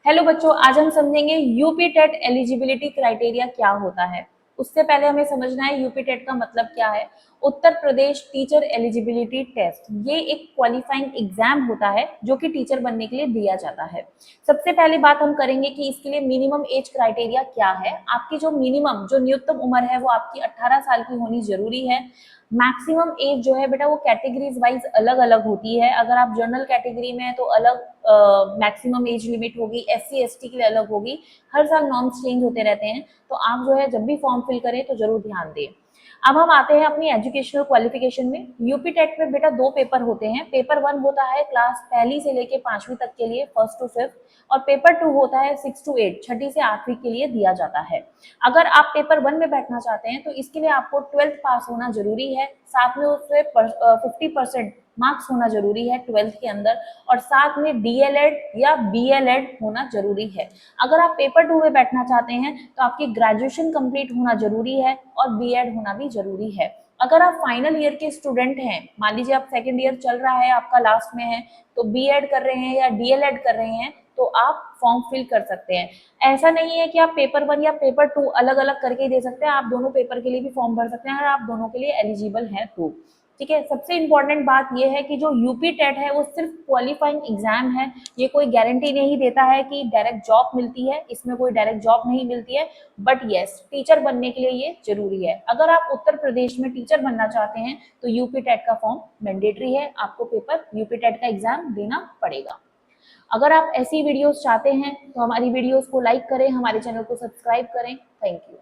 Hello बच्चों, आज हम समझेंगे यूपी टेट एलिजिबिलिटी क्राइटेरिया क्या होता है। उससे पहले हमें समझना है यूपी टेट का मतलब क्या है। Uttar Pradesh teacher eligibility test, ये एक क्वालिफाइंग एग्जाम होता है जो कि टीचर बनने के लिए दिया जाता है। सबसे पहले बात हम करेंगे कि इसके लिए मिनिमम एज क्राइटेरिया क्या है। आपकी जो मिनिमम जो न्यूनतम उम्र है वो आपकी 18 साल की होनी जरूरी है। मैक्सिमम एज जो है बेटा वो कैटेगरीज वाइज अलग अलग होती है। अगर आप जनरल कैटेगरी में है तो अलग मैक्सिमम एज लिमिट होगी, एससी एसटी के लिए अलग होगी। हर साल नॉर्म्स चेंज होते रहते हैं, तो आप जो है जब भी फॉर्म फिल करें तो जरूर ध्यान दें। अब हम आते हैं अपनी एजुकेशनल क्वालिफिकेशन में। यूपी टेट में बेटा दो पेपर होते हैं। पेपर 1 होता है क्लास पहली से लेके 5वीं तक के लिए, फर्स्ट टू फिफ्थ, और पेपर 2 होता है 6 टू 8, छठी से 8वीं के लिए दिया जाता है। अगर आप पेपर 1 में बैठना चाहते हैं तो इसके लिए आपको 12th पास होना जरूरी है, साथ में उससे 50% मार्क्स होना जरूरी है 12th के अंदर, और साथ में डीएलएड या बीएलएड होना जरूरी है। अगर आप पेपर 2 में बैठना चाहते हैं तो आपकी ग्रेजुएशन कंप्लीट होना जरूरी है और बीएड होना भी जरूरी है। अगर आप फाइनल ईयर के स्टूडेंट हैं, मान लीजिए आप सेकेंड ईयर चल रहा है, आपका लास्ट में है, तो बीएड कर रहे हैं या डीएलएड कर रहे हैं तो आप फॉर्म फिल कर सकते हैं। ऐसा नहीं है कि आप पेपर 1 या पेपर 2 अलग अलग करके ही दे सकते हैं, आप दोनों पेपर के लिए भी फॉर्म भर सकते हैं अगर आप दोनों के लिए एलिजिबल हैं तो। ठीक है, सबसे इंपॉर्टेंट बात यह है कि जो यूपी टेट है वो सिर्फ क्वालिफाइंग एग्जाम है। ये कोई गारंटी नहीं देता है कि डायरेक्ट जॉब मिलती है, इसमें कोई डायरेक्ट जॉब नहीं मिलती है, बट यस टीचर बनने के लिए ये जरूरी है। अगर आप उत्तर प्रदेश में टीचर बनना चाहते हैं तो यूपी टेट का फॉर्म मैंडेटरी है, आपको पेपर यूपी टेट का एग्जाम देना पड़ेगा। अगर आप ऐसी वीडियोस चाहते हैं तो हमारी वीडियोस को लाइक करें, हमारे चैनल को सब्सक्राइब करें। Thank you.